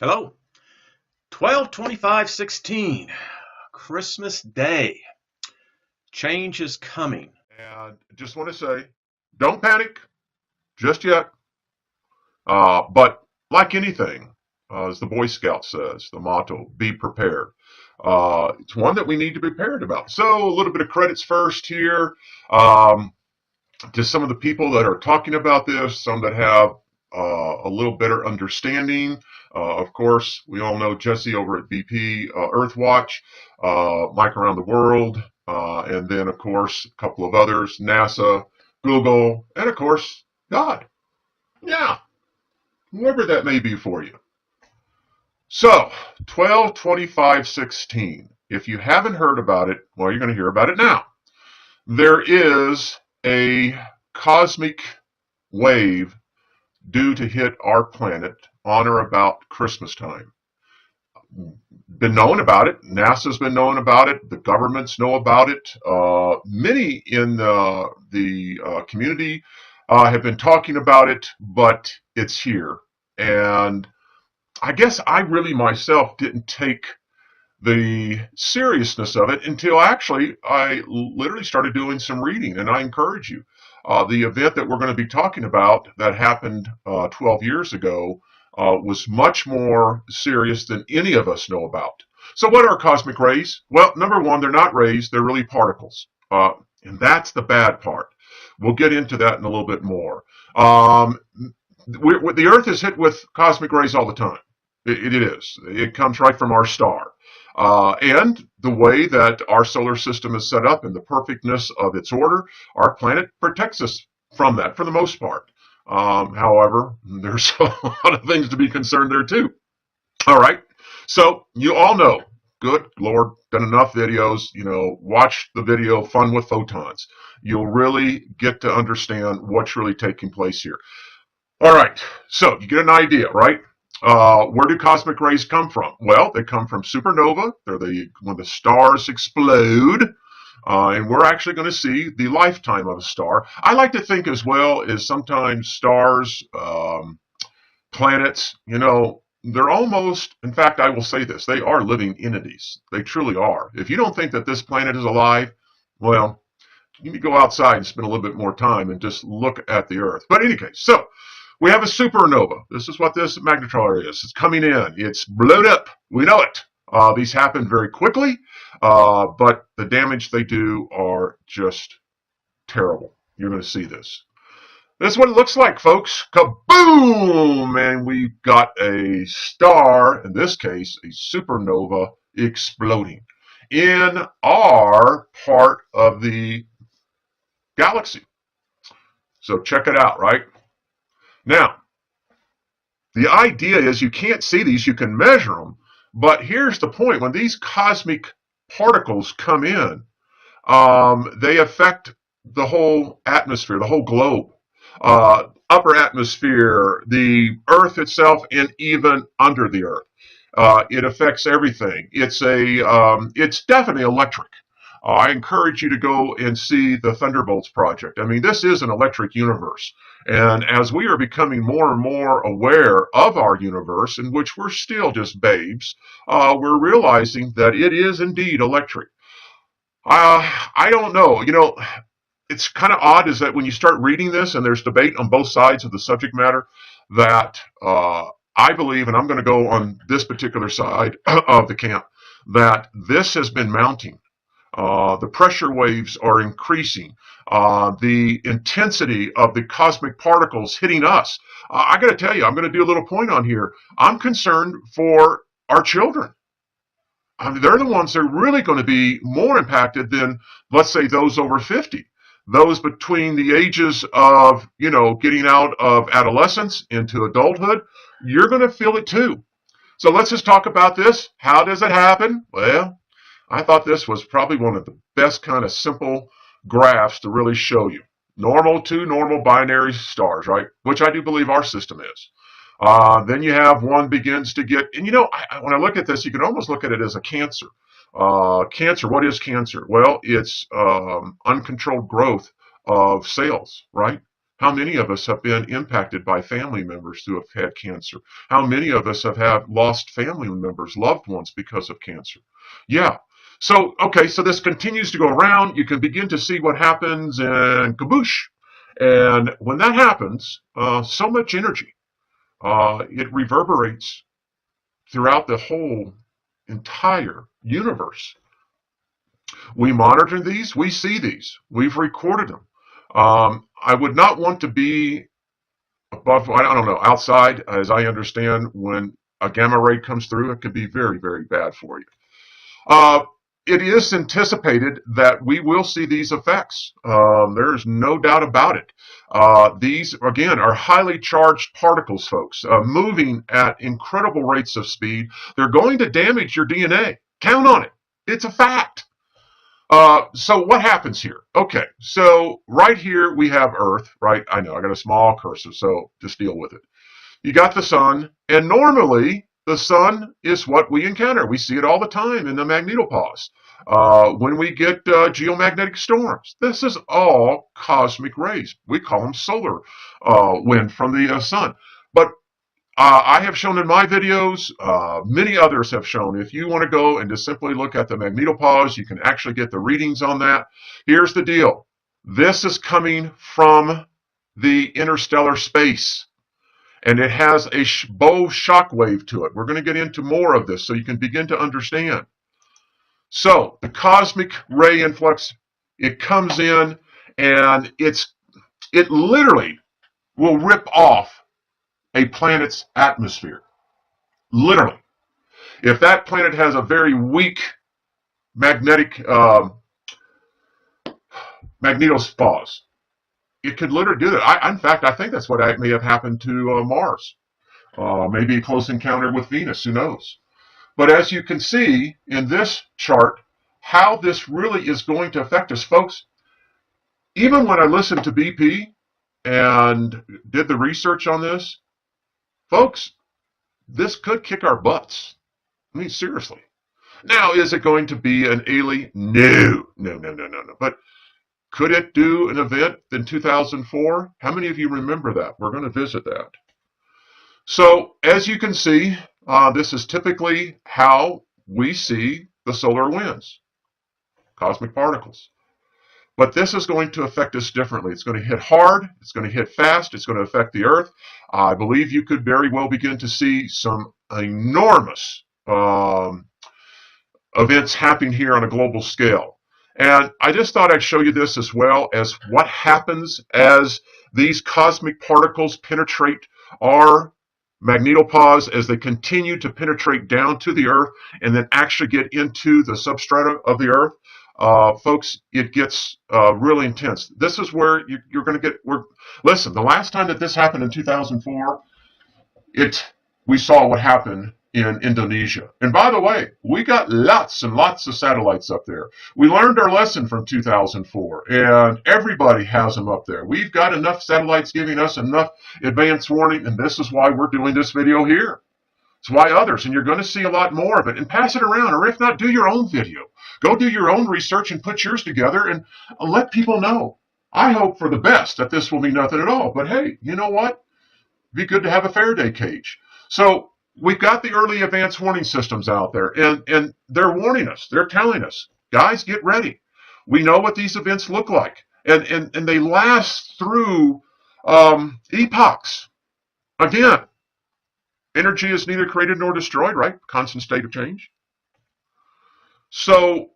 Hello. 12/25/16. Christmas Day. Change is coming. And just want to say, don't panic just yet. But like anything, as the Boy Scout says, the motto, be prepared. It's one that we need to be prepared about. So a little bit of credits first here um, to some of the people that are talking about this, some that have a little better understanding. Of course, we all know Jesse over at BP Earthwatch, Mike Around the World, and then, of course, a couple of others, NASA, Google, and, of course, God. Yeah, whoever that may be for you. So, 12/25/16. If you haven't heard about it, well, you're going to hear about it now. There is a cosmic wave due to hit our planet on or about Christmas time. Been knowing about it. NASA's been knowing about it. The governments know about it. Many in the community have been talking about it, but it's here. And I guess I really myself didn't take the seriousness of it until actually I literally started doing some reading, and I encourage you. The event that we're going to be talking about that happened 12 years ago was much more serious than any of us know about. So, what are cosmic rays? Well, number one, they're not rays, they're really particles. And that's the bad part. We'll get into that in a little bit more. Um, the Earth is hit with cosmic rays all the time. It is. It comes right from our star. And the way that our solar system is set up and the perfectness of its order, our planet protects us from that for the most part. However, there's a lot of things to be concerned there too. All right. So you all know, good Lord, done enough videos, watch the video Fun with Photons. You'll really get to understand what's really taking place here. All right. So you get an idea, right? Where do cosmic rays come from? Well, they come from supernova. They're when the stars explode, and we're actually going to see the lifetime of a star. I like to think as well as sometimes stars, planets, they're almost, in fact, I will say this, they are living entities. They truly are. If you don't think that this planet is alive, well, you need to go outside and spend a little bit more time and just look at the Earth. But in any case, so we have a supernova. This is what this magnetron is. It's coming in. It's blown up. We know it. These happen very quickly, but the damage they do are just terrible. You're going to see this. This is what it looks like, folks. Kaboom! And we've got a star, in this case, a supernova, exploding in our part of the galaxy. So check it out, right? Now, the idea is you can't see these, you can measure them, but here's the point. When these cosmic particles come in, they affect the whole atmosphere, the whole globe, upper atmosphere, the Earth itself, and even under the Earth. It affects everything. It's definitely electric. I encourage you to go and see the Thunderbolts project. I mean, this is an electric universe. And as we are becoming more and more aware of our universe, in which we're still just babes, we're realizing that it is indeed electric. I don't know. It's kind of odd is that when you start reading this, and there's debate on both sides of the subject matter, that I believe, and I'm going to go on this particular side of the camp, that this has been mounting. The pressure waves are increasing. The intensity of the cosmic particles hitting us. I got to tell you, I'm going to do a little point on here. I'm concerned for our children. I mean, they're the ones that are really going to be more impacted than, let's say, those over 50. Those between the ages of, getting out of adolescence into adulthood, you're going to feel it too. So let's just talk about this. How does it happen? Well, I thought this was probably one of the best kind of simple graphs to really show you. Two normal binary stars, right? Which I do believe our system is. Then you have one begins to get, and when I look at this, you can almost look at it as a cancer. Cancer, what is cancer? Well, it's uncontrolled growth of cells, right? How many of us have been impacted by family members who have had cancer? How many of us have lost family members, loved ones because of cancer? Yeah. So, okay, so this continues to go around. You can begin to see what happens and kaboosh. And when that happens, so much energy, it reverberates throughout the whole entire universe. We monitor these, we see these, we've recorded them. I would not want to be above, I don't know, outside, as I understand, when a gamma ray comes through, it can be very, very bad for you. It is anticipated that we will see these effects. There's no doubt about it. These, again, are highly charged particles, folks, moving at incredible rates of speed. They're going to damage your DNA. Count on it. It's a fact. So what happens here? Okay, so right here we have Earth, right? I know, I got a small cursor, so just deal with it. You got the sun, and normally the sun is what we encounter. We see it all the time in the magnetopause. When we get geomagnetic storms, this is all cosmic rays. We call them solar wind from the sun. But I have shown in my videos, many others have shown, if you want to go and just simply look at the magnetopause, you can actually get the readings on that. Here's the deal. This is coming from the interstellar space, and it has a bow shock wave to it. We're going to get into more of this so you can begin to understand. So the cosmic ray influx, it comes in, and it literally will rip off a planet's atmosphere. Literally. If that planet has a very weak magnetic magnetopause, it could literally do that. In fact, I think that's what may have happened to Mars. Maybe a close encounter with Venus, who knows? But as you can see in this chart, how this really is going to affect us, folks. Even when I listened to BP and did the research on this, folks, this could kick our butts. I mean, seriously. Now, is it going to be an alien? No. But could it do an event in 2004? How many of you remember that? We're going to visit that. So, as you can see, this is typically how we see the solar winds, cosmic particles. But this is going to affect us differently. It's going to hit hard. It's going to hit fast. It's going to affect the Earth. I believe you could very well begin to see some enormous events happening here on a global scale. And I just thought I'd show you this as well as what happens as these cosmic particles penetrate our magnetopause, as they continue to penetrate down to the Earth and then actually get into the substrata of the Earth. Folks, it gets really intense. This is where you're going to get. Listen, the last time that this happened in 2004, we saw what happened in Indonesia. And by the way, we got lots and lots of satellites up there. We learned our lesson from 2004, and everybody has them up there. We've got enough satellites giving us enough advance warning, and this is why we're doing this video here. It's why others, and you're going to see a lot more of it, and pass it around, or if not, do your own video. Go do your own research and put yours together and let people know. I hope for the best that this will be nothing at all, but hey, you know what? It'd be good to have a Faraday cage. So we've got the early advance warning systems out there, and they're warning us. They're telling us, guys, get ready. We know what these events look like, and they last through epochs. Again, energy is neither created nor destroyed, right? Constant state of change. So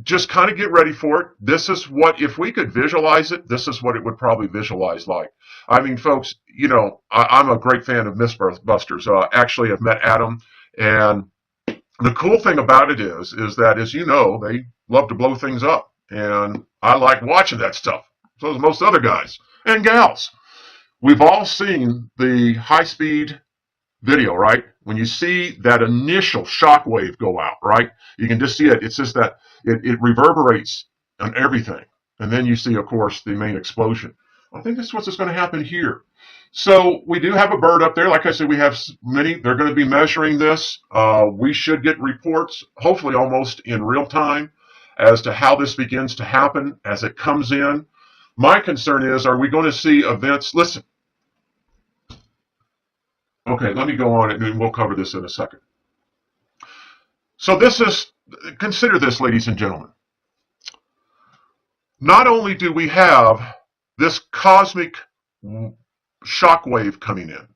just kind of get ready for it. This is what, if we could visualize it, this is what it would probably visualize like. I mean, folks, you know, I'm a great fan of Mythbusters. Actually, I've met Adam, and the cool thing about it is that, as you know, they love to blow things up, and I like watching that stuff. So does most other guys and gals. We've all seen the high-speed video, right? When you see that initial shock wave go out, right? You can just see it. It's just that it reverberates on everything. And then you see, of course, the main explosion. I think that's what's going to happen here. So we do have a bird up there. Like I said, we have many. They're going to be measuring this. We should get reports, hopefully almost in real time, as to how this begins to happen as it comes in. My concern is, are we going to see events? Listen, okay, let me go on and we'll cover this in a second. So consider this, ladies and gentlemen. Not only do we have this cosmic shockwave coming in,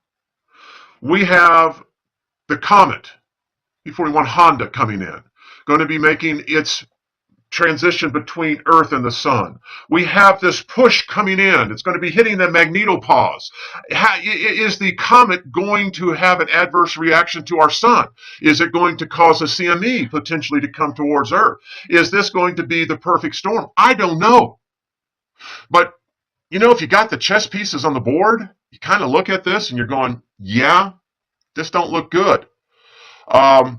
we have the comet E41 Honda coming in, going to be making its transition between Earth and the Sun. We have this push coming in. It's going to be hitting the magnetopause. Is the comet going to have an adverse reaction to our Sun? Is it going to cause a CME potentially to come towards Earth? Is this going to be the perfect storm? I don't know. But, if you got the chess pieces on the board, you kind of look at this and you're going, yeah, this don't look good. I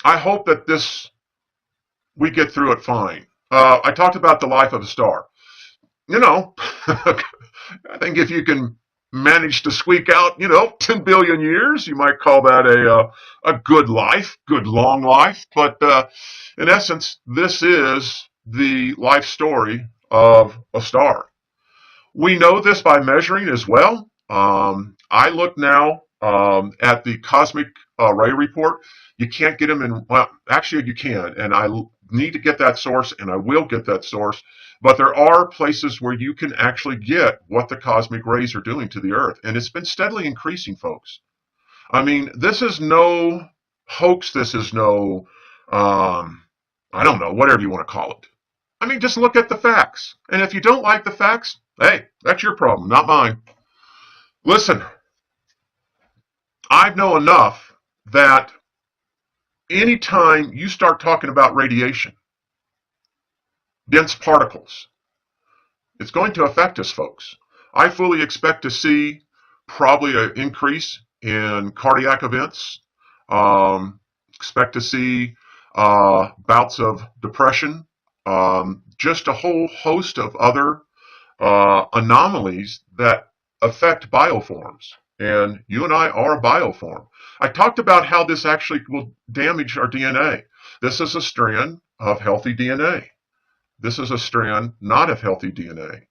hope that we get through it fine. I talked about the life of a star. I think if you can manage to squeak out, 10 billion years, you might call that a good life, good long life. But in essence, this is the life story of a star. We know this by measuring as well. I look now at the cosmic ray report. You can't get them in, well, actually you can, and I need to get that source, and I will get that source, but there are places where you can actually get what the cosmic rays are doing to the Earth, and it's been steadily increasing, folks. I mean, this is no hoax, this is no, I don't know, whatever you want to call it. I mean, just look at the facts, and if you don't like the facts, hey, that's your problem, not mine. Listen, I know enough that anytime you start talking about radiation, dense particles, it's going to affect us, folks. I fully expect to see probably an increase in cardiac events. Expect to see bouts of depression, just a whole host of other anomalies that affect bioforms. And you and I are a bioform. I talked about how this actually will damage our DNA. This is a strand of healthy DNA. This is a strand not of healthy DNA.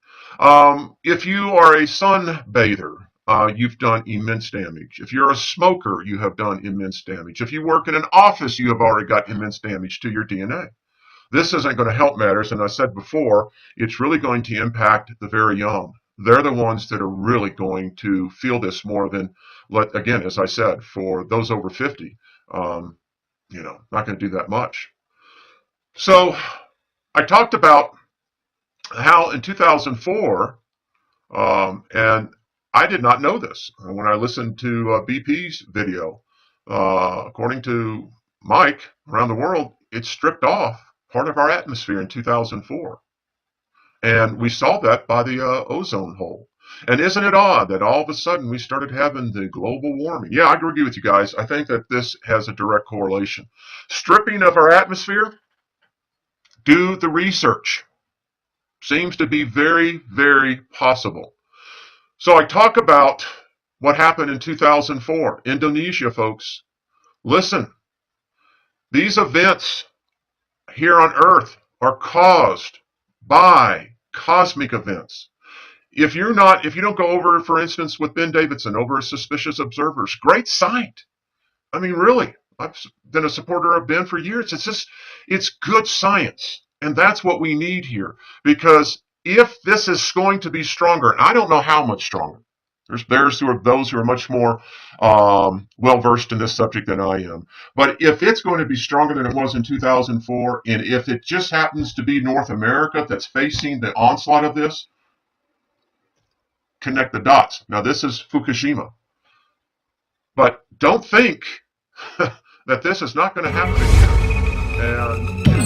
If you are a sunbather, you've done immense damage. If you're a smoker, you have done immense damage. If you work in an office, you have already got immense damage to your DNA. This isn't going to help matters, and I said before, it's really going to impact the very young. They're the ones that are really going to feel this more than, again, as I said, for those over 50, not going to do that much. So I talked about how in 2004, and I did not know this when I listened to BP's video, according to Mike around the world, it stripped off part of our atmosphere in 2004. And we saw that by the ozone hole. And isn't it odd that all of a sudden we started having the global warming? Yeah, I agree with you guys. I think that this has a direct correlation. Stripping of our atmosphere, do the research. Seems to be very, very possible. So I talk about what happened in 2004. Indonesia, folks. Listen, these events here on Earth are caused by cosmic events. If you don't go over, for instance, with Ben Davidson over Suspicious Observers, great site. I mean, really, I've been a supporter of Ben for years. It's good science, and that's what we need here. Because if this is going to be stronger, and I don't know how much stronger. There's those who are much more well versed in this subject than I am. But if it's going to be stronger than it was in 2004, and if it just happens to be North America that's facing the onslaught of this, connect the dots. Now this is Fukushima. But don't think that this is not going to happen again. And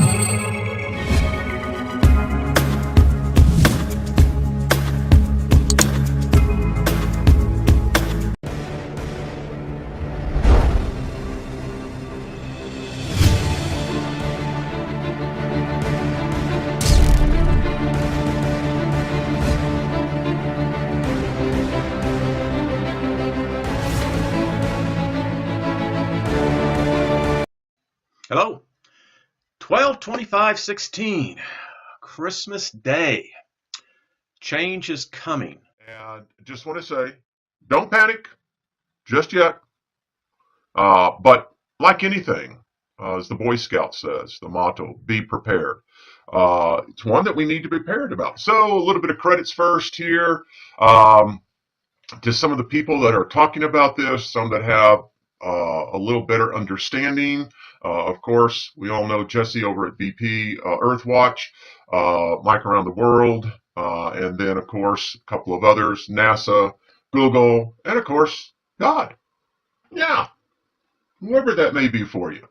Hello. 12/25/16, Christmas Day. Change is coming. And just want to say, don't panic just yet. But like anything, as the Boy Scout says, the motto, be prepared. It's one that we need to be prepared about. So a little bit of credits first here to some of the people that are talking about this, some that have a little better understanding. Of course, we all know Jesse over at BP Earthwatch, Mike Around the World, and then, of course, a couple of others, NASA, Google, and, of course, God. Yeah, whoever that may be for you.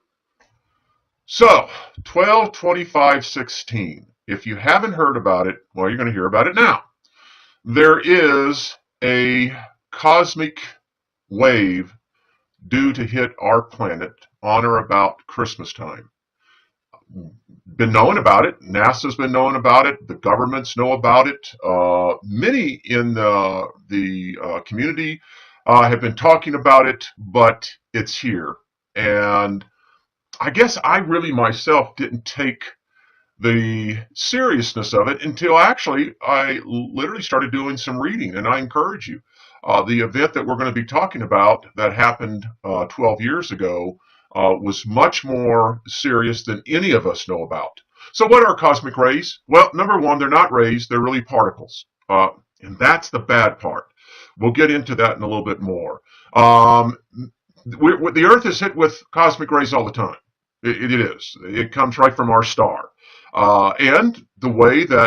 So, 12/25/16. If you haven't heard about it, well, you're going to hear about it now. There is a cosmic wave due to hit our planet on or about Christmas time. Been knowing about it. NASA's been knowing about it. The governments know about it. Many in the community have been talking about it, but it's here. And I guess I really myself didn't take the seriousness of it until actually I literally started doing some reading, and I encourage you. The event that we're going to be talking about that happened 12 years ago was much more serious than any of us know about. So what are cosmic rays? Well, number one, they're not rays, they're really particles. And that's the bad part. We'll get into that in a little bit more. The Earth is hit with cosmic rays all the time. It is. It comes right from our star. And the way that